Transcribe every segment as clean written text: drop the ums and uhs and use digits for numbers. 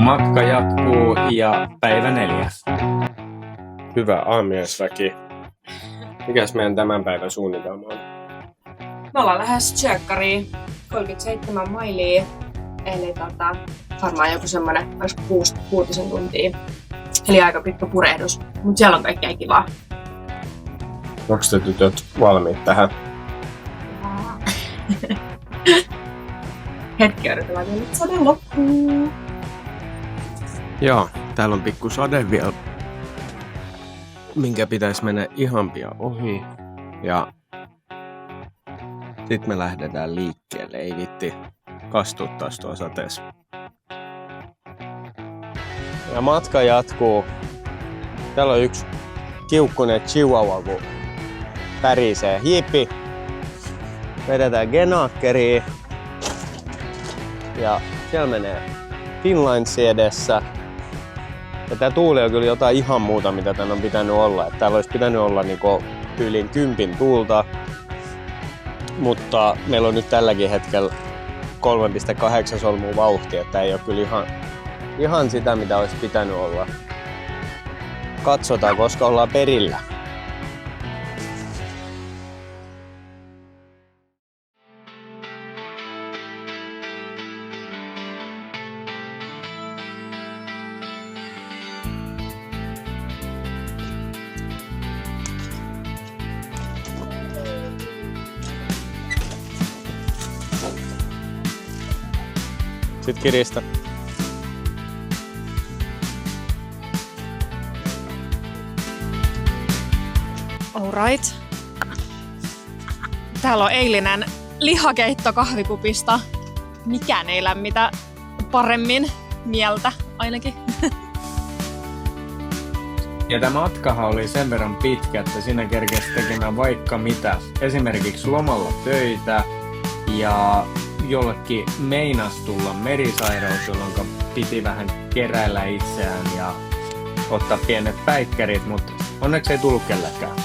Matka jatkuu ja päivä 4. Hyvä aamiaisväki. Mikäs meidän tämän päivän suunnitelma on? Me ollaan lähes Tjökkariin, 37 mailia, eli varmaan joku semmonen 6 tuntia. Eli aika pitkä purehdus, mutta siellä on kaikkea kivaa. Onko te tytöt valmiit tähän? Hetki odotellaan vielä, että sade loppuu. Joo, täällä on pikku sade vielä, minkä pitäisi mennä ihan pian ohi. Ja sit me lähdetään liikkeelle, ei vitti kastuttaa tuo sateessa. Ja matka jatkuu. Täällä on yksi kiukkunen chihuahua, kun pärisee. Jippi! Vedetään Genakkeriin. Ja siellä menee Finlandsi edessä. Ja tää tuuli on kyllä jotain ihan muuta, mitä tän on pitänyt olla. Että täällä olisi pitänyt olla niinku yli 10 tuulta. Mutta meillä on nyt tälläkin hetkellä 3,8 solmua vauhtia. Että ei ole kyllä ihan sitä, mitä olisi pitänyt olla. Katsotaan, koska ollaan perillä. Sitten kiristä. Alright. Täällä on eilinen lihakeitto kahvikupista. Mikään ei lämmitä paremmin mieltä ainakin. Ja tämä matkahan oli sen verran pitkä, että siinä kerkesi tekemään vaikka mitä. Esimerkiksi lomalla töitä ja jollekin meinas tulla merisairaus, jolloin piti vähän keräillä itseään ja ottaa pienet päikkärit, mutta onneksi ei tullut kellekään.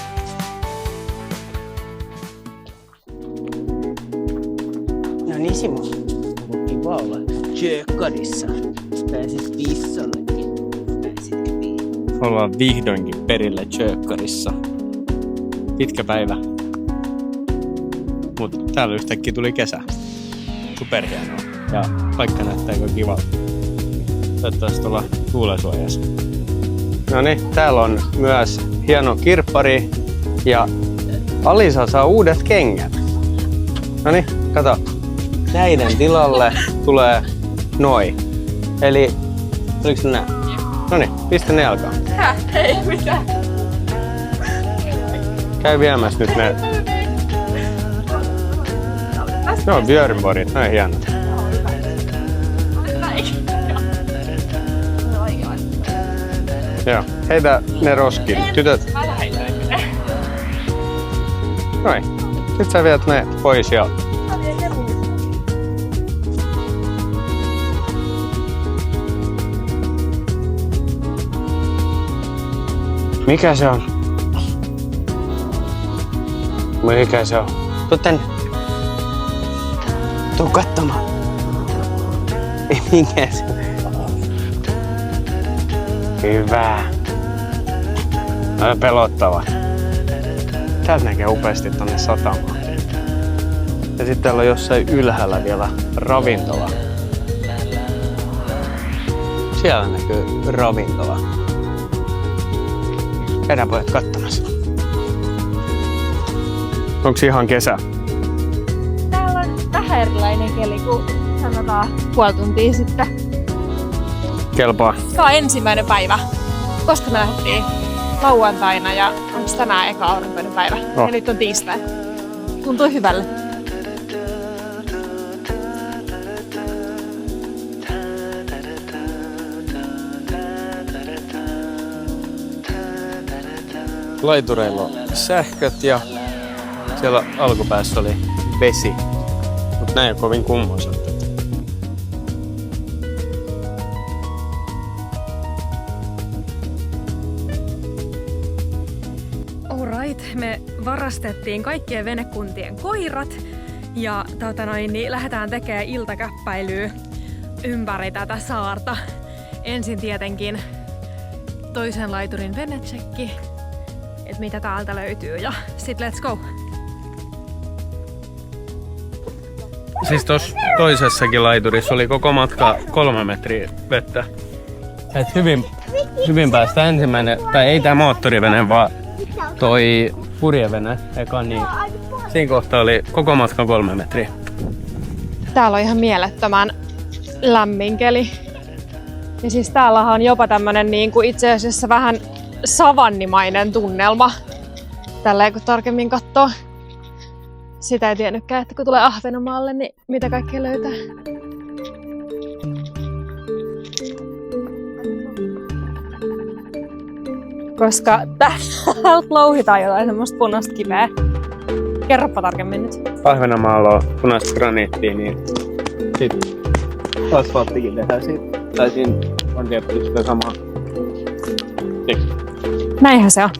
No niin Simo, on kiva olla Tjökkarissa. Pääsit pissallekin. Pääsitkö piiloon? Ollaan vihdoinkin perille Tjökkarissa. Pitkä päivä. Mut täällä yhtäkkiä tuli kesä. Superhienoa. Ja paikka näyttää aika kivalta. Toivottavasti ollaan tuulensuojassa. No niin, täällä on myös hieno kirppari. Ja Alisa saa uudet kengät. No niin, kato. Näiden tilalle tulee noi. Eli, oliko ne nää? No niin, pistä ne alkaa. Ei mitään. Käy viemässä nyt ne. No, Björnborgit, noin hienot. Joo, heitä ne roskiin. Tytöt. Noin. Nyt sä viet ne pois ja... Mikä se on? Mikä se on? Tuu tänne. Tuu katsomaan. Ei mikä se on. Hyvä. No pelottava. Täältä näkee upeasti tonne satamaan. Ja sitten täällä on jossain ylhäällä vielä ravintola. Siellä näkyy ravintola. Käydään pojat katsomassa. Onks ihan kesä? Täällä on vähän erilainen keli kuin sanotaan puoli tuntia sitten. Kelpaa. Tämä on ensimmäinen päivä. Koska me lähdettiin lauantaina ja onko tänään eka aurinkoinen päivä. Ja nyt on tiistai. Tuntuu hyvälle. Laitureilla on sähköt ja siellä alkupäässä oli vesi. Mut näin on kovin kummoiset. Alright, me varastettiin kaikkien venekuntien koirat ja niin lähdetään tekemään iltakäppäilyä ympäri tätä saarta. ensin tietenkin toisen laiturin venetsekki, että mitä täältä löytyy ja sit let's go! Siis tossa toisessakin laiturissa oli koko matka 3 metriä vettä. Et hyvin päästä ensimmäinen, tai ei tää moottorivene, vaan toi purjevene eka, niin siinä kohtaa oli koko matka 3 metriä. Täällä on ihan mielettömän lämmin keli. Ja siis täällä on jopa tämmönen niin kuin itse asiassa vähän savannimainen tunnelma. Tälleen kun tarkemmin katsoo. Sitä ei tiennytkään, että kun tulee Ahvenanmaalle, niin mitä kaikkea löytää. Koska täältä louhitaan jotain semmoista punaista kiveä. Kerropa tarkemmin nyt. Ahvenanmaalla on punaista graniittia, niin sit asfalttikin tehdään siitä. Tai siinä on tietysti sitä samaa. Näinhän se on.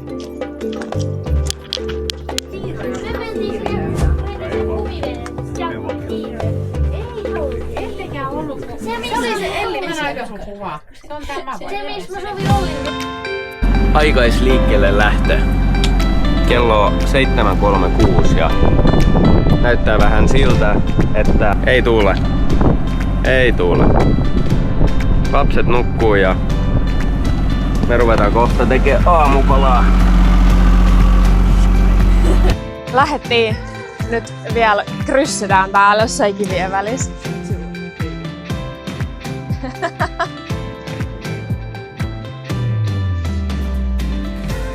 Aikaisliikkeelle lähtö. Kello on 7.36 ja näyttää vähän siltä, että ei tuule. Ei tuule. Lapset nukkuu ja me ruvetaan kohta tekemään aamupalaa. Lähettiin. Nyt vielä kryssytään täällä jossain kivien välissä.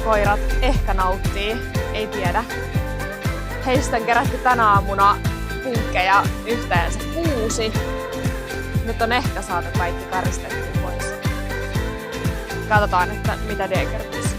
Koirat ehkä nauttii, ei tiedä. Heistä on kerätty tänä aamuna punkkeja yhteensä 6. Nyt on ehkä saatu kaikki karistettua pois. Katsotaan, että mitä Degerbyssä.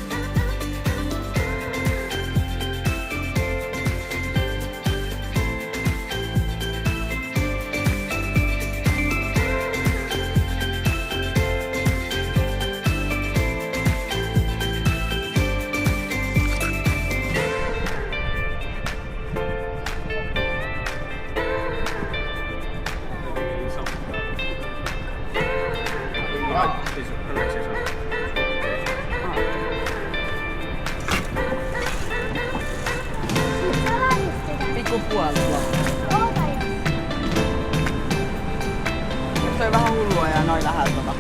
Se on vähän hullua ja noin lähellä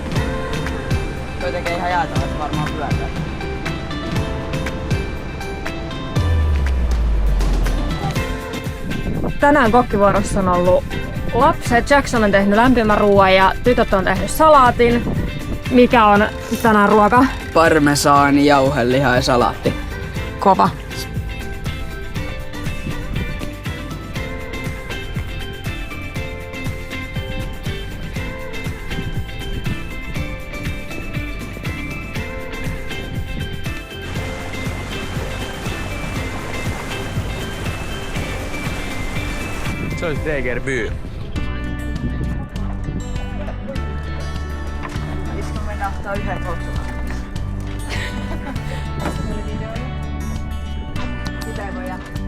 Toi tekee ihan jäätävä, että varmaan pyörätä. Tänään kokkivuorossa on ollut lapset. Jackson on tehnyt lämpimän ruoan ja tytöt on tehnyt salaatin. Mikä on tänään ruoka? Parmesaani, jauheliha ja salaatti. Kova. Se olisi Degerby. Iskun mennä ottaa yhden polttumaan. Sitä ei voi jättää.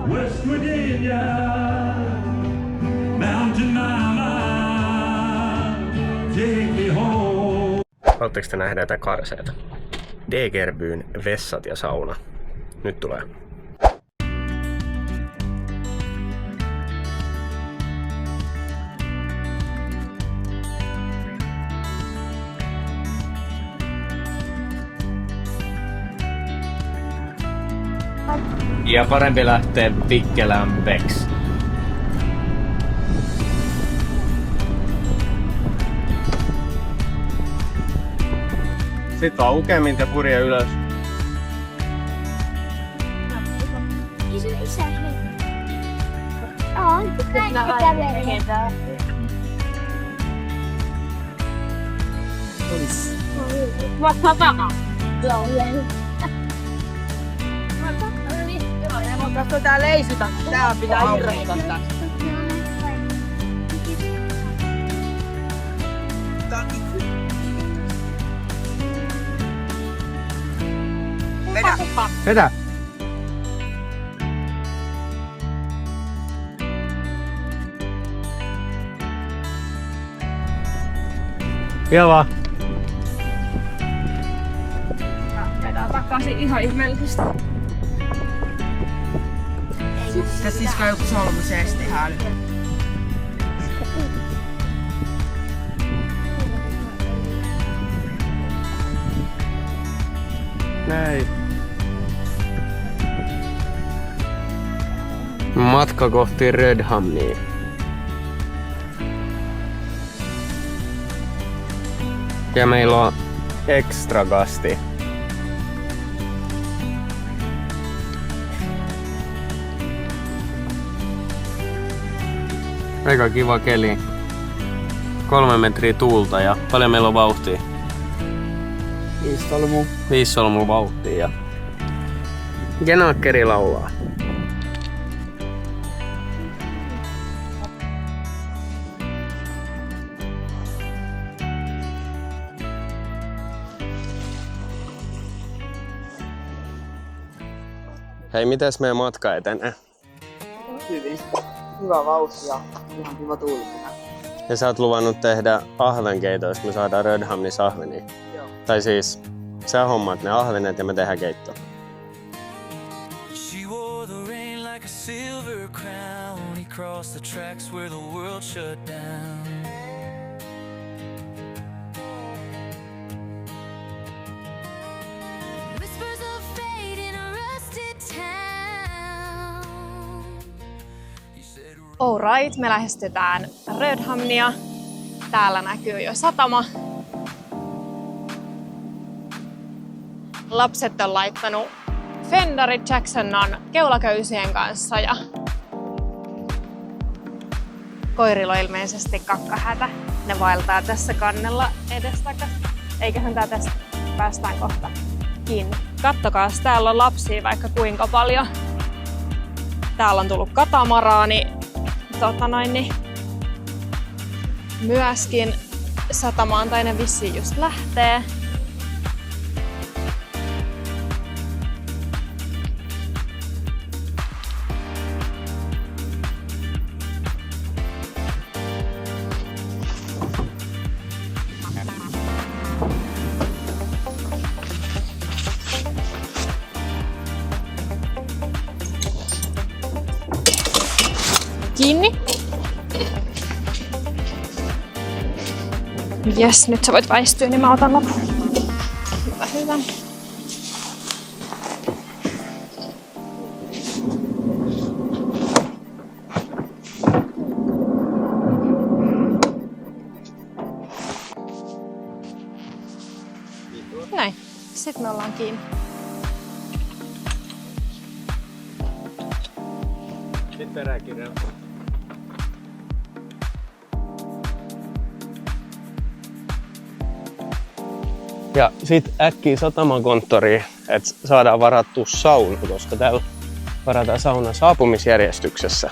West Virginia, Mountain Mama, take me home. Haluatteko te nähdä jotain karseita? Degerbyn vessat ja sauna. Nyt tulee. Ja parempi lähteä pikkelämpeksi. Sitten vaan ukemmin ja purje ylös. On, kaikki kävelee. Katso tää leisita. Tää pitää irrottaa tästä. Vedä! Vielä vaan. Vedään takaisin ihan ihmeellisesti. Tässä siska joku solmuseesti ihan nyt. Näin. Matka kohti Rödhamnia. Ja meillä on extra gasti. Aika kiva keli. 3 metriä tuulta ja paljon meillä on vauhtia. 5 solmua vauhtia ja Genakkeri laulaa. Hei, mitäs meidän matka etenee? Hyvin. Hyvä vauhti ja ihan kiva tuuli. Ja sä oot luvannut tehdä ahvenkeito, jos me saadaan Rödhamnissa ahvenia. Joo. Tai siis, sä hommaat ne ahvenet ja me tehdään keitto. She wore the rain like a silver crown. He crossed the tracks where the world shut down. Whispers of fate in a rusted town. Alright, me lähestytään Rödhamnia. Täällä näkyy jo satama. Lapset on laittanut fendarit Jacksonon keulaköysien kanssa ja koirilla on ilmeisesti kakkahätä. Ne vaeltaa tässä kannella edestakas. Eiköhän tää tästä päästään kohta kiinni. Kattokaas, täällä on lapsia vaikka kuinka paljon. Täällä on tullut katamaraani. Myöskin satamaan, tai ne vissiin just lähtee. Kiinni. Jes, nyt sä voit väistyä, niin mä otan lopun. Hyvä, hyvä. Näin. Sitten me ollaan kiinni. Sitten peräkirja. Ja sit äkkiä sataman konttoriin, että saadaan varattua sauna, koska täällä varataan sauna saapumisjärjestyksessä.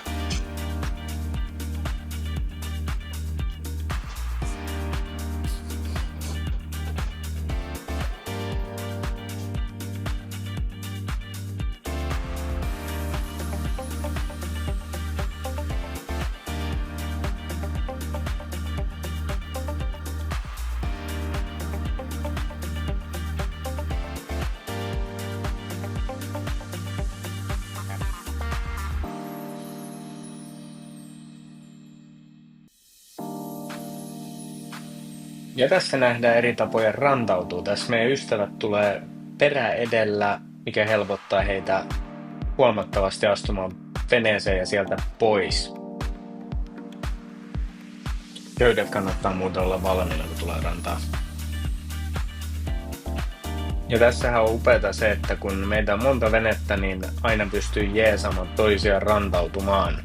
Ja tässä nähdään eri tapoja rantautua. Tässä meidän ystävät tulee perä edellä, mikä helpottaa heitä huomattavasti astumaan veneeseen ja sieltä pois. Köydet kannattaa muuten olla valmiina, kun tulee rantaa. Ja tässähän on upeata se, että kun meitä on monta venettä, niin aina pystyy jeesamaan toisiaan rantautumaan.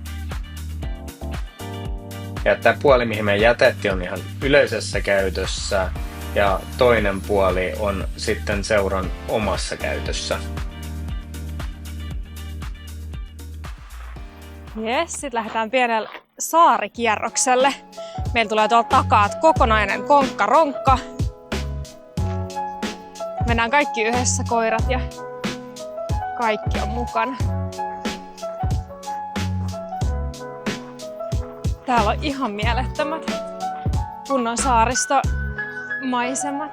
Ja tämä puoli, mihin me jätettiin, on ihan yleisessä käytössä ja toinen puoli on sitten seuran omassa käytössä. Jes, sit lähdetään pienelle saarikierrokselle. Meillä tulee tuolta takaa kokonainen konkkaronkka. Mennään kaikki yhdessä, koirat ja kaikki on mukana. Täällä on ihan mielettömät kunnon saaristomaisemat.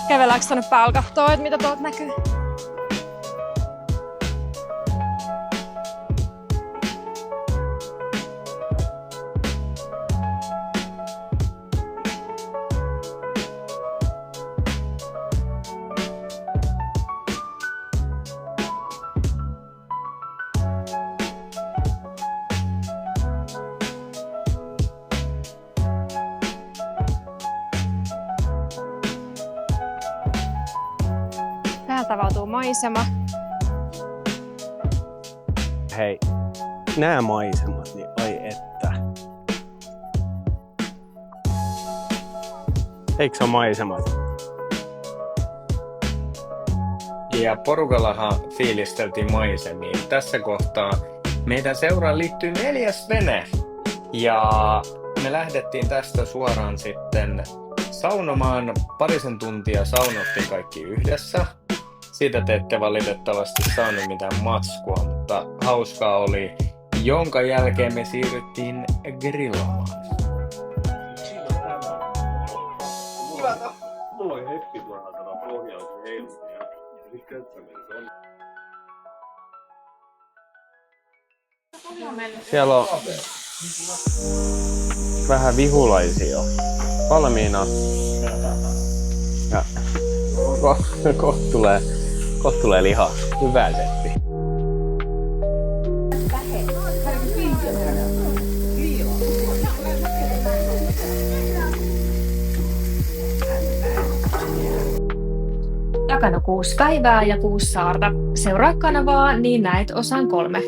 Kävelläänkö tonne päälle kattoo, että mitä tuolta näkyy? Täältä avautuu maisema. Hei, nämä maisemat, niin ai että. Eikö se ole maisemat? Ja porukallahan fiilisteltiin maisemiin. Tässä kohtaa meidän seuraan liittyy 4. vene. Ja me lähdettiin tästä suoraan sitten saunomaan. Parisen tuntia saunottiin kaikki yhdessä. Siitä te ette valitettavasti saanut mitään matskua, mutta hauskaa oli, jonka jälkeen me siirryttiin grillaamaan. Mulla oli hetki tuolla pohjalla heilutti ja Siellä on vähän vihulaisia jo valmiina. Ja kohta tulee liha. Hyvä setti. Takana 6 päivää ja 6 saarta. Seuraa kanavaa, niin näet osan 3.